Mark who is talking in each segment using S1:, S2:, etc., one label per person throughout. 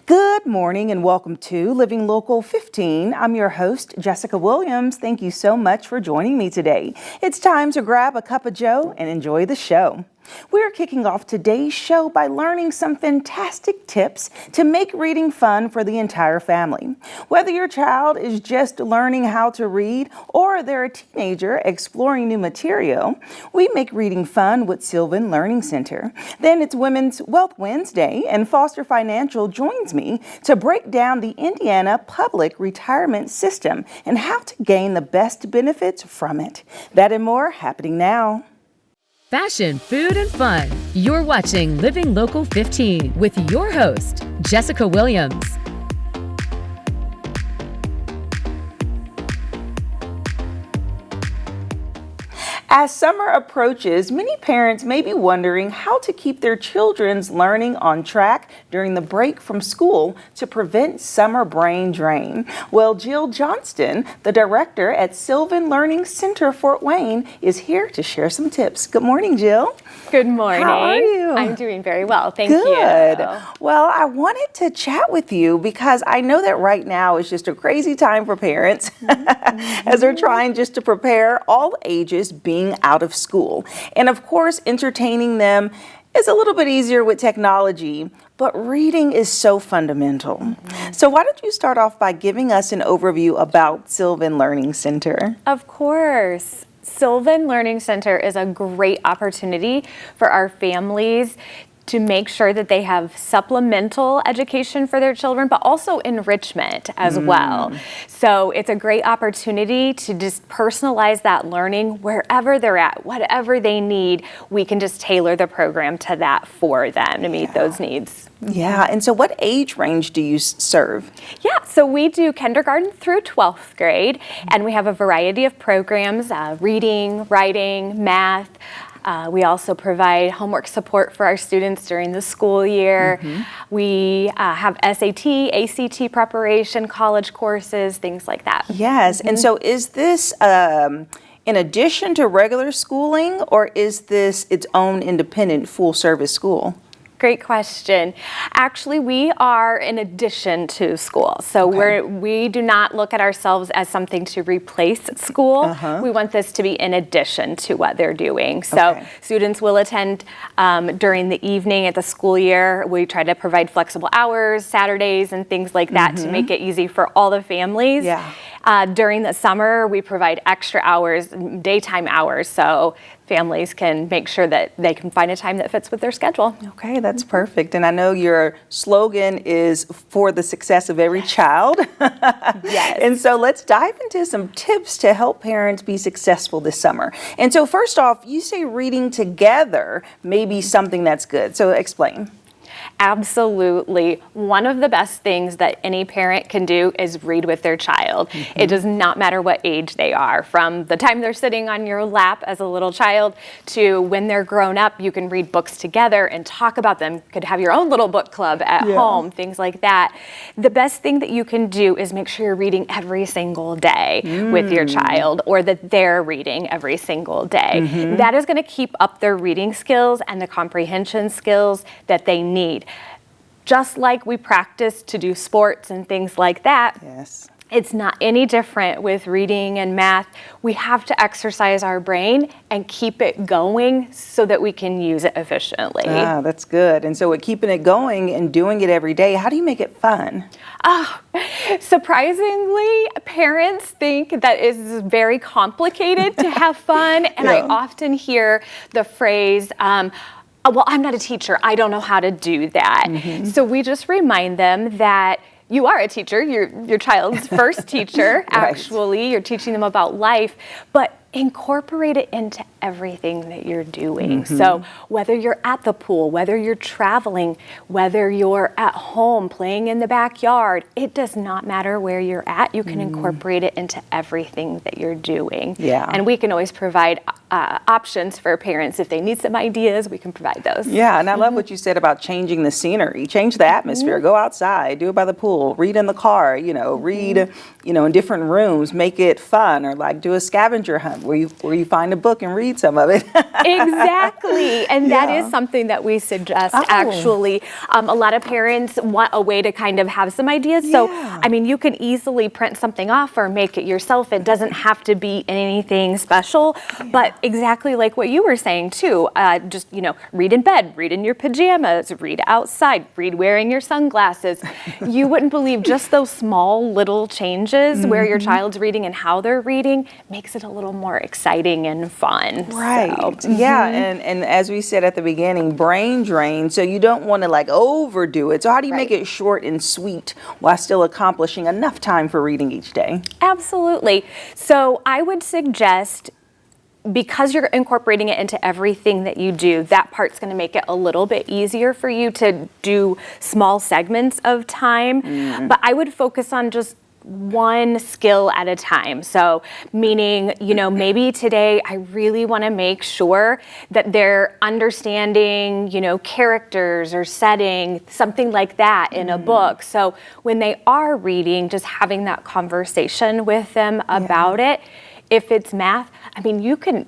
S1: Good morning and welcome to Living Local 15. I'm your host, Jessica Williams. Thank you so much for joining me today. It's time to grab a cup of joe and enjoy the show. We're kicking off today's show by learning some fantastic tips to make reading fun for the entire family. Whether your child is just learning how to read or they're a teenager exploring new material, we make reading fun with Sylvan Learning Center. Then it's Women's Wealth Wednesday, and Foster Financial joins me to break down the Indiana Public Retirement System and how to gain the best benefits from it. That and more happening now.
S2: Fashion, food, and fun. You're watching Living Local 15 with your host, Jessica Williams.
S1: As summer approaches, many parents may be wondering how to keep their children's learning on track during the break from school to prevent summer brain drain. Well, Jill Johnston, the director at Sylvan Learning Center, Fort Wayne, is here to share some tips. Good morning, Jill.
S3: Good morning.
S1: How are you?
S3: I'm doing very well, thank
S1: Good.
S3: you.
S1: Well, I wanted to chat with you because I know that right now is just a crazy time for parents as they're trying just to prepare all ages being out of school. And of course, entertaining them is a little bit easier with technology, but reading is so fundamental. So why don't you start off by giving us an overview about Sylvan Learning Center?
S3: Of course. Sylvan Learning Center is a great opportunity for our families to make sure that they have supplemental education for their children, but also enrichment as well. So it's a great opportunity to just personalize that learning wherever they're at, whatever they need, we can just tailor the program to that for them to meet those needs.
S1: Yeah, and so what age range do you serve?
S3: Yeah, so we do kindergarten through 12th grade, and we have a variety of programs, reading, writing, math. We also provide homework support for our students during the school year. We have SAT, ACT preparation, college courses, things like that.
S1: Yes, and so is this in addition to regular schooling, or is this its own independent full-service school?
S3: Great question. Actually, we are in addition to school. So we do not look at ourselves as something to replace school. We want this to be in addition to what they're doing. So students will attend during the evening at the school year. We try to provide flexible hours, Saturdays, and things like that to make it easy for all the families. During the summer, we provide extra hours, daytime hours, so families can make sure that they can find a time that fits with their schedule.
S1: Okay, that's perfect. And I know your slogan is for the success of every child.
S3: Yes.
S1: And so let's dive into some tips to help parents be successful this summer. And so first off, you say reading together may be something that's good. So explain.
S3: Absolutely. One of the best things that any parent can do is read with their child. It does not matter what age they are. From the time they're sitting on your lap as a little child to when they're grown up, you can read books together and talk about them. You could have your own little book club at home, things like that. The best thing that you can do is make sure you're reading every single day with your child, or that they're reading every single day. That is going to keep up their reading skills and the comprehension skills that they need. Just like we practice to do sports and things like that, it's not any different with reading and math. We have to exercise our brain and keep it going so that we can use it efficiently.
S1: Ah, that's good. And so with keeping it going and doing it every day, how do you make it fun?
S3: Surprisingly, parents think that it's very complicated to have fun. And I often hear the phrase, well, I'm not a teacher. I don't know how to do that. So we just remind them that you are a teacher. You're your child's first teacher, actually. You're teaching them about life. But incorporate it into everything that you're doing. So whether you're at the pool, whether you're traveling, whether you're at home playing in the backyard, it does not matter where you're at. You can incorporate it into everything that you're doing. And we can always provide options for parents. If they need some ideas, we can provide those.
S1: Yeah, and I love what you said about changing the scenery, change the atmosphere, go outside, do it by the pool, read in the car, read, in different rooms, make it fun, or like do a scavenger hunt where you find a book and read some of it.
S3: Exactly. And that is something that we suggest, actually. A lot of parents want a way to kind of have some ideas. So, I mean, you can easily print something off or make it yourself. It doesn't have to be anything special. But exactly like what you were saying, too. Just, read in bed, read in your pajamas, read outside, read wearing your sunglasses. You wouldn't believe just those small little changes where your child's reading and how they're reading makes it a little more exciting and fun.
S1: Right.
S3: So,
S1: Yeah. And as we said at the beginning, brain drain. So you don't want to like overdo it. So how do you make it short and sweet while still accomplishing enough time for reading each day?
S3: Absolutely. So I would suggest, because you're incorporating it into everything that you do, that part's going to make it a little bit easier for you to do small segments of time. But I would focus on just one skill at a time. So meaning, maybe today I really want to make sure that they're understanding, characters or setting, something like that in a book. So when they are reading, just having that conversation with them about it. If it's math, I mean, you can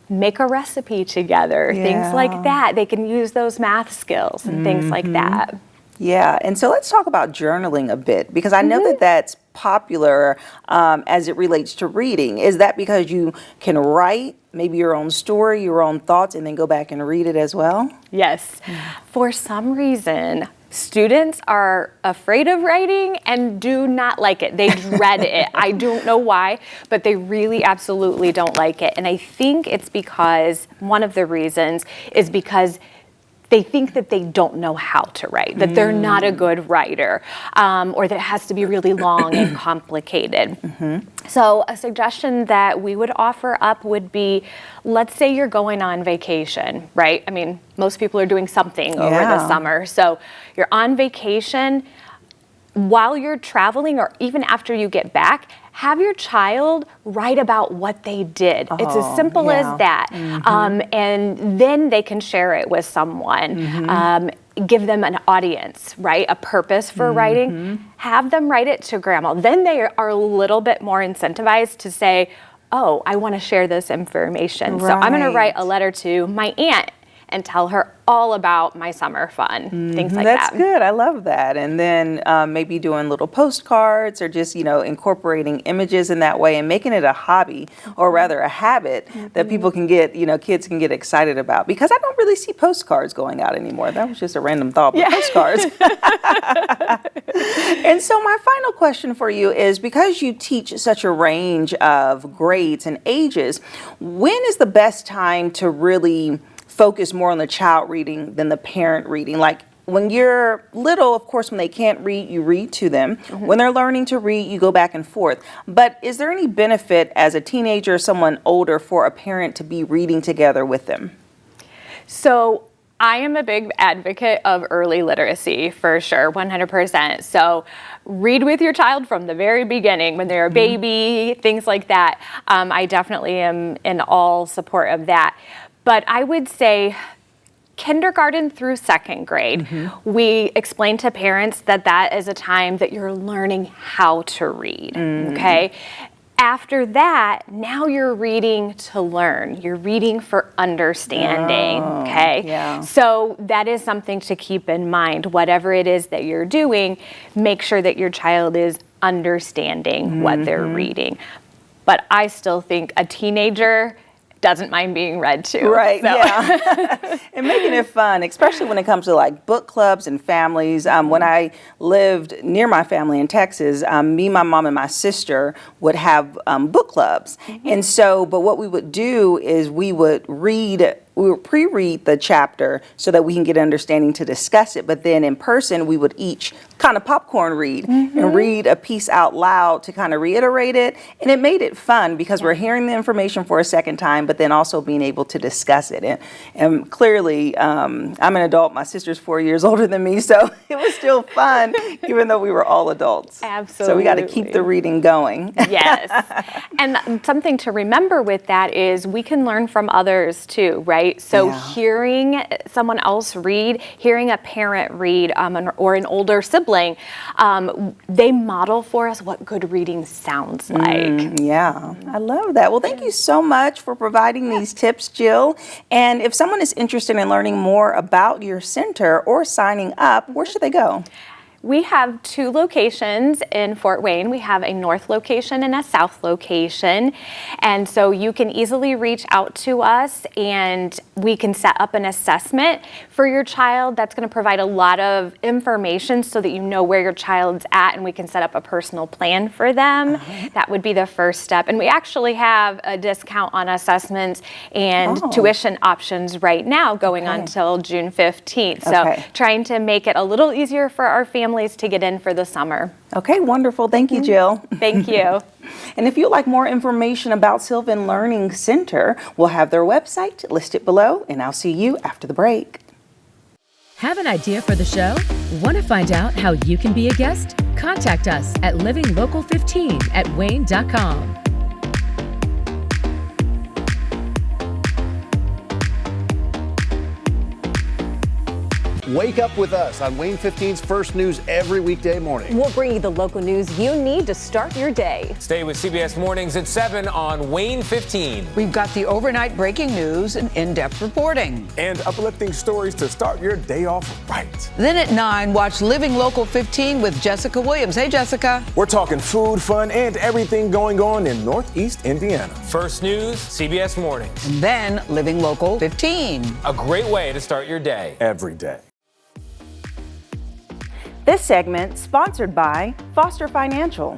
S3: make a recipe together, things like that. They can use those math skills and things like that.
S1: Yeah, and so let's talk about journaling a bit, because I know that that's popular as it relates to reading. Is that because you can write maybe your own story, your own thoughts, and then go back and read it as well?
S3: Yes. For some reason, students are afraid of writing and do not like it. They dread it. I don't know why, but they really absolutely don't like it. And I think it's because, one of the reasons is because they think that they don't know how to write, that they're not a good writer, or that it has to be really long and complicated. So a suggestion that we would offer up would be, let's say you're going on vacation, right? I mean, most people are doing something over the summer. So you're on vacation. While you're traveling, or even after you get back, have your child write about what they did. It's as simple as that. And then they can share it with someone. Give them an audience, right? A purpose for writing. Have them write it to grandma. Then they are a little bit more incentivized to say, oh, I want to share this information. So I'm going to write a letter to my aunt and tell her all about my summer fun, things like that.
S1: That's good. I love that. And then maybe doing little postcards, or just, incorporating images in that way and making it a hobby, or rather a habit that people can get, kids can get excited about. Because I don't really see postcards going out anymore. That was just a random thought, but postcards. And so my final question for you is, because you teach such a range of grades and ages, when is the best time to really focus more on the child reading than the parent reading? Like, when you're little, of course, when they can't read, you read to them. When they're learning to read, you go back and forth. But is there any benefit as a teenager or someone older for a parent to be reading together with them?
S3: So I am a big advocate of early literacy, for sure, 100%. So read with your child from the very beginning, when they're a baby, things like that. I definitely am in all support of that. But I would say kindergarten through second grade, we explain to parents that that is a time that you're learning how to read, okay? After that, now you're reading to learn. You're reading for understanding, okay? So that is something to keep in mind. Whatever it is that you're doing, make sure that your child is understanding what they're reading. But I still think a teenager doesn't mind being read to.
S1: Right, yeah. And making it fun, especially when it comes to like book clubs and families. When I lived near my family in Texas, me, my mom, and my sister would have book clubs. And so, but what we would do is we would pre-read the chapter so that we can get understanding to discuss it. But then in person, we would each kind of popcorn read and read a piece out loud to kind of reiterate it. And it made it fun because we're hearing the information for a second time, but then also being able to discuss it. And clearly, I'm an adult. My sister's 4 years older than me, so it was still fun, even though we were all adults.
S3: Absolutely.
S1: So we got to keep the reading going.
S3: Yes. And something to remember with that is we can learn from others too, right? right? So
S1: Yeah.
S3: hearing someone else read, hearing a parent read, or an older sibling, they model for us what good reading sounds like.
S1: Yeah, I love that. Well, thank you so much for providing these tips, Jill. And if someone is interested in learning more about your center or signing up, where should they go?
S3: We have 2 locations in Fort Wayne. We have a north location and a south location. And so you can easily reach out to us and we can set up an assessment for your child. That's going to provide a lot of information so that you know where your child's at and we can set up a personal plan for them. That would be the first step. And we actually have a discount on assessments and tuition options right now going on until June 15th. So trying to make it a little easier for our families to get in for the summer.
S1: Okay, wonderful. Thank you, Jill.
S3: Thank you.
S1: And if you'd like more information about Sylvan Learning Center, we'll have their website listed below, and I'll see you after the break.
S2: Have an idea for the show? Want to find out how you can be a guest? Contact us at livinglocal15@wayne.com.
S4: Wake up with us on Wayne 15's First News every weekday morning.
S5: We'll bring you the local news you need to start your day.
S6: Stay with CBS Mornings at 7 on Wayne 15.
S7: We've got the overnight breaking news and in-depth reporting.
S8: And uplifting stories to start your day off right.
S7: Then at 9, watch Living Local 15 with Jessica Williams. Hey, Jessica.
S8: We're talking food, fun, and everything going on in Northeast Indiana.
S6: First News, CBS Mornings.
S7: And then Living Local 15.
S6: A great way to start your day.
S8: Every day.
S1: This segment sponsored by Foster Financial.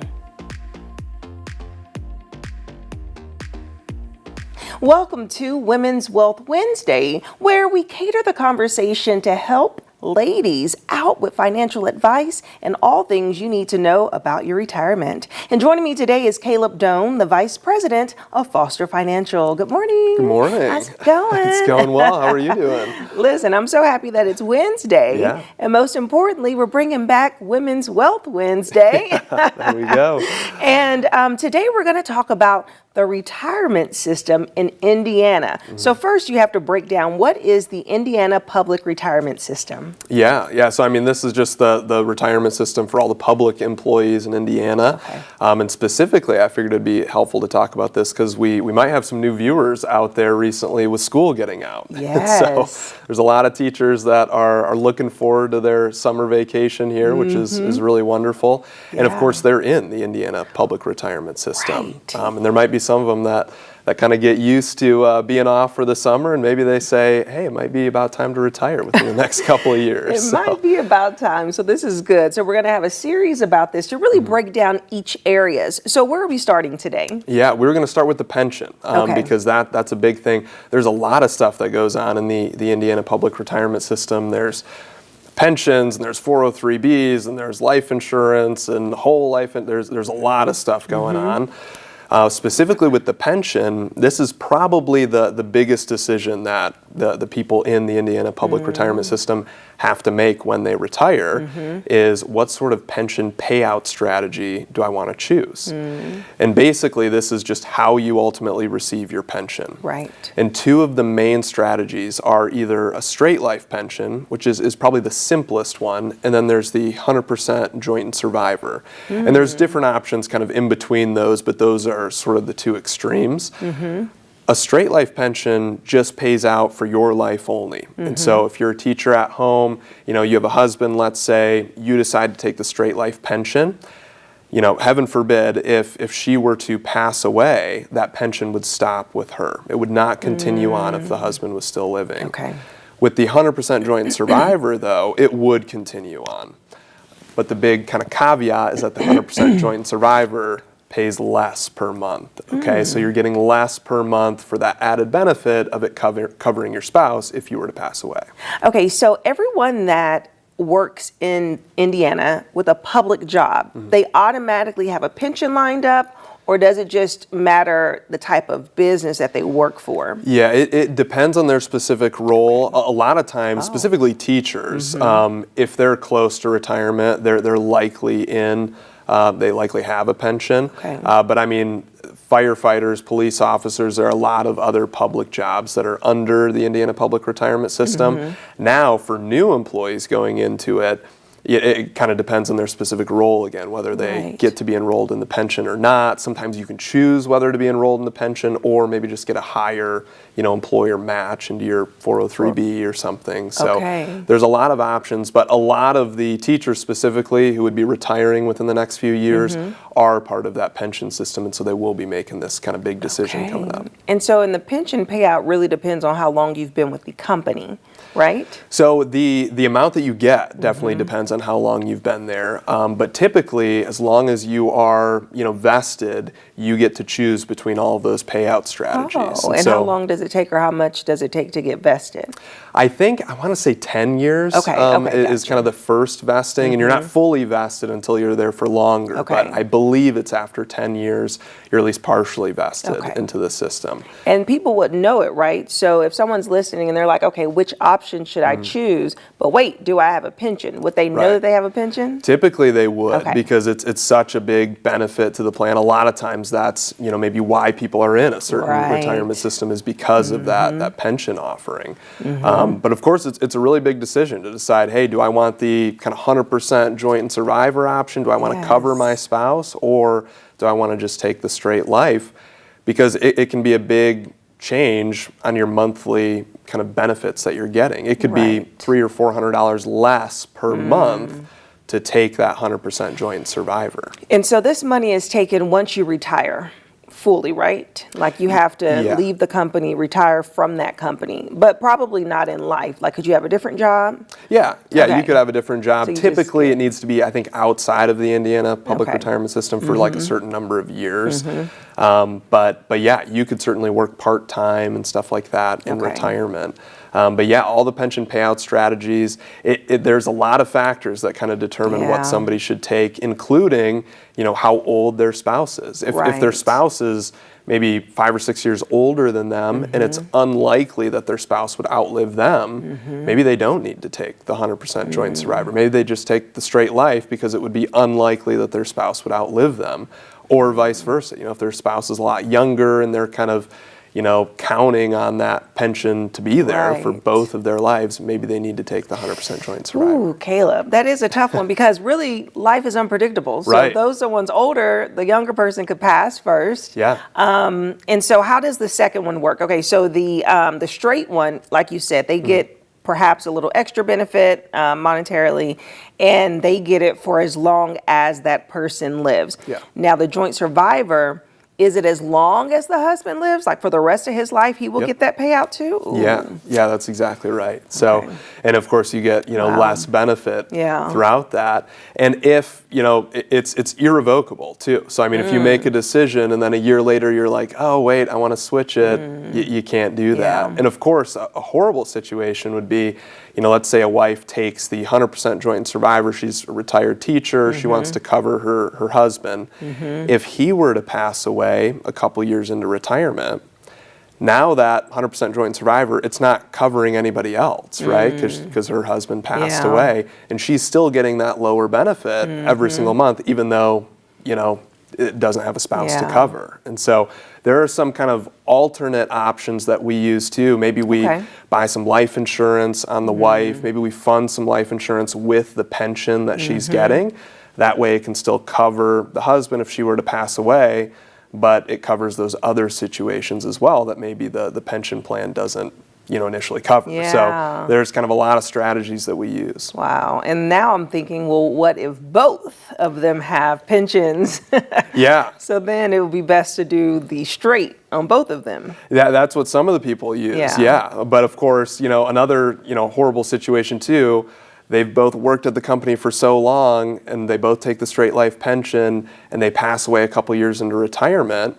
S1: Welcome to Women's Wealth Wednesday, where we cater the conversation to help ladies out with financial advice and all things you need to know about your retirement. And joining me today is Caleb Doan, the Vice President of Foster Financial. Good morning.
S9: Good morning.
S1: How's it going?
S9: It's going well. How are you doing?
S1: Listen, I'm so happy that it's Wednesday.
S9: Yeah.
S1: And most importantly, we're bringing back Women's Wealth Wednesday.
S9: There we go.
S1: And today we're going to talk about the retirement system in Indiana. So first you have to break down, what is the Indiana Public Retirement System?
S9: Yeah. So I mean, this is just the retirement system for all the public employees in Indiana.
S1: Okay.
S9: And specifically, I figured it'd be helpful to talk about this because we might have some new viewers out there recently with school getting out.
S1: Yes.
S9: So there's a lot of teachers that are looking forward to their summer vacation here, which is really wonderful. And of course, they're in the Indiana Public Retirement System.
S1: Right.
S9: And there might be some of them that kind of get used to being off for the summer, and maybe they say, hey, it might be about time to retire within the next couple of years.
S1: It might be about time, so this is good. So we're going to have a series about this to really break down each areas. So where are we starting today?
S9: Yeah, we're going to start with the pension because that's a big thing. There's a lot of stuff that goes on in the Indiana Public Retirement System. There's pensions, and there's 403Bs, and there's life insurance, and whole life, and there's a lot of stuff going on. Specifically with the pension, this is probably the biggest decision that the people in the Indiana Public Retirement System have to make when they retire is what sort of pension payout strategy do I want to choose? And basically this is just how you ultimately receive your pension.
S1: Right.
S9: And two of the main strategies are either a straight life pension, which is probably the simplest one, and then there's the 100% joint and survivor. And there's different options kind of in between those, but those are sort of the two extremes. A straight life pension just pays out for your life only. And so if you're a teacher at home, you have a husband, let's say, you decide to take the straight life pension, heaven forbid, if she were to pass away, that pension would stop with her. It would not continue on if the husband was still living.
S1: Okay.
S9: With the 100% joint and survivor, though, it would continue on. But the big kind of caveat is that the 100% joint and survivor pays less per month, okay? So you're getting less per month for that added benefit of it covering your spouse if you were to pass away.
S1: Okay, so everyone that works in Indiana with a public job, they automatically have a pension lined up, or does it just matter the type of business that they work for? Yeah,
S9: it depends on their specific role. A lot of times, specifically teachers, if they're close to retirement, they're likely in. They likely have a pension.
S1: Okay.
S9: But I mean, firefighters, police officers. There are a lot of other public jobs that are under the Indiana Public Retirement System. Now, for new employees going into it, it kind of depends on their specific role again, whether they get to be enrolled in the pension or not. Sometimes you can choose whether to be enrolled in the pension or maybe just get a higher, employer match into your 403B or something. So there's a lot of options, but a lot of the teachers specifically who would be retiring within the next few years are part of that pension system, and so they will be making this kind of big decision coming up.
S1: And so in the pension payout really depends on how long you've been with the company, right?
S9: So the amount that you get definitely depends on how long you've been there, but typically as long as you are vested, you get to choose between all of those payout strategies.
S1: And so, how long does it take, or how much does it take to get vested?
S9: I want to say 10 years is kind of the first vesting, and you're not fully vested until you're there for longer, but I believe it's after 10 years you're at least partially vested into the system.
S1: And people wouldn't know it, right? So if someone's listening and they're like, okay, which option should I choose? But wait, do I have a pension? Would they know that they have a pension?
S9: Typically they would, because it's such a big benefit to the plan. A lot of times that's maybe why people are in a certain retirement system is because of that pension offering. But of course it's a really big decision to decide, hey, do I want the kind of 100% joint and survivor option? Do I want to cover my spouse, or do I want to just take the straight life? Because it can be a big change on your monthly kind of benefits that you're getting. It could be $300 or $400 less per month to take that 100% joint survivor.
S1: And so this money is taken once you retire fully, right? Like you have to leave the company, retire from that company, but probably not in life. Like, could you have a different job?
S9: Yeah, you could have a different job. So typically it needs to be, I think, outside of the Indiana Public Retirement System for like a certain number of years. But yeah, you could certainly work part-time and stuff like that in retirement. But yeah, all the pension payout strategies, there's a lot of factors that kind of determine what somebody should take, including, how old their spouse is. If their spouse is maybe 5 or 6 years older than them, and it's unlikely that their spouse would outlive them, maybe they don't need to take the 100% joint survivor. Maybe they just take the straight life because it would be unlikely that their spouse would outlive them, or vice versa. If their spouse is a lot younger and they're kind of counting on that pension to be there for both of their lives, maybe they need to take the 100% joint survivor.
S1: Ooh, Caleb, that is a tough one because really life is unpredictable. So those are ones older, the younger person could pass first. And so how does the second one work? Okay, so the straight one, like you said, they get perhaps a little extra benefit monetarily, and they get it for as long as that person lives. Now the joint survivor, is it as long as the husband lives? Like for the rest of his life, he will get that payout too? Ooh.
S9: Yeah, that's exactly right. So, and of course you get, less benefit throughout that. And if, it's irrevocable too. So, I mean, if you make a decision and then a year later you're like, oh, wait, I want to switch it, you can't do that. And of course, a horrible situation would be, let's say a wife takes the 100% joint survivor, she's a retired teacher, she wants to cover her husband. If he were to pass away a couple years into retirement, now that 100% joint survivor, it's not covering anybody else, right? Because her husband passed away, and she's still getting that lower benefit every single month, even though, it doesn't have a spouse to cover. And so there are some kind of alternate options that we use too. Maybe we buy some life insurance on the wife. Maybe we fund some life insurance with the pension that she's getting. That way it can still cover the husband if she were to pass away, but it covers those other situations as well that maybe the pension plan doesn't initially cover. So there's kind of a lot of strategies that we use.
S1: Wow. And now I'm thinking, well, what if both of them have pensions? So then it would be best to do the straight on both of them.
S9: That's what some of the people use. But of course, another, horrible situation too, they've both worked at the company for so long and they both take the straight life pension and they pass away a couple years into retirement.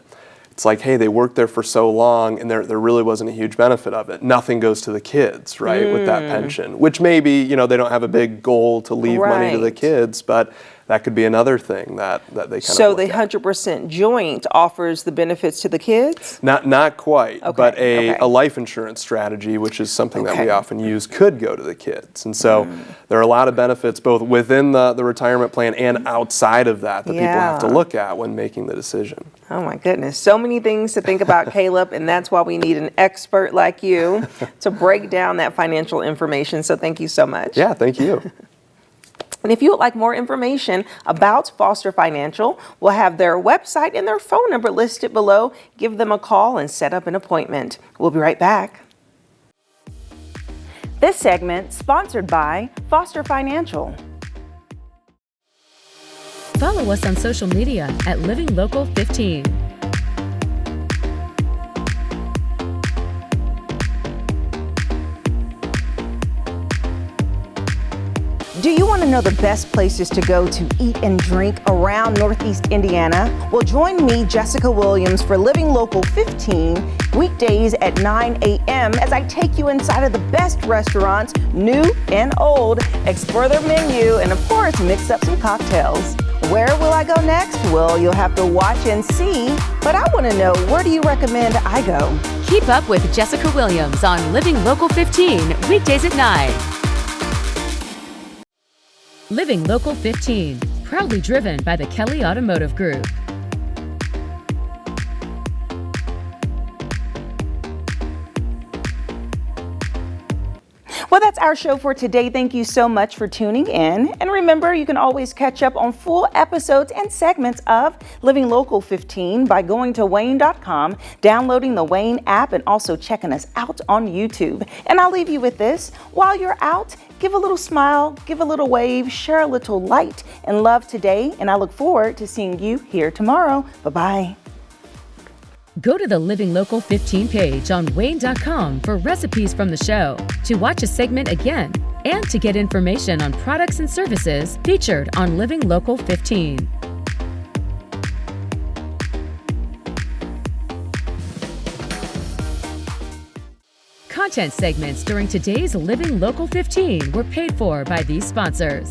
S9: It's like, hey, they worked there for so long and there really wasn't a huge benefit of it. Nothing goes to the kids, right, with that pension, which maybe, they don't have a big goal to leave money to the kids, but that could be another thing that they kind of
S1: So
S9: look
S1: the
S9: at.
S1: 100% joint offers the benefits to the kids?
S9: Not quite,
S1: Okay,
S9: but
S1: okay.
S9: a life insurance strategy, which is something that we
S1: Okay.
S9: often use, could go to the kids. And so there are a lot of benefits both within the retirement plan and outside of that people have to
S1: Yeah.
S9: look at when making the decision.
S1: Oh my goodness, so many things to think about, Caleb, and that's why we need an expert like you to break down that financial information. So thank you so much.
S9: Yeah, thank you.
S1: And if you would like more information about Foster Financial, we'll have their website and their phone number listed below. Give them a call and set up an appointment. We'll be right back. This segment sponsored by Foster Financial.
S2: Follow us on social media at Living Local 15.
S1: Do you want to know the best places to go to eat and drink around Northeast Indiana? Well, join me, Jessica Williams, for Living Local 15, weekdays at 9 a.m. as I take you inside of the best restaurants, new and old, explore their menu, and of course, mix up some cocktails. Where will I go next? Well, you'll have to watch and see, but I want to know, where do you recommend I go?
S2: Keep up with Jessica Williams on Living Local 15, weekdays at 9. Living Local 15, proudly driven by the Kelly Automotive Group.
S1: Well, that's our show for today. Thank you so much for tuning in. And remember, you can always catch up on full episodes and segments of Living Local 15 by going to WANE.com, downloading the WANE app, and also checking us out on YouTube. And I'll leave you with this. While you're out, give a little smile, give a little wave, share a little light and love today. And I look forward to seeing you here tomorrow. Bye-bye.
S2: Go to the Living Local 15 page on WANE.com for recipes from the show, to watch a segment again, and to get information on products and services featured on Living Local 15. Content segments during today's Living Local 15 were paid for by these sponsors.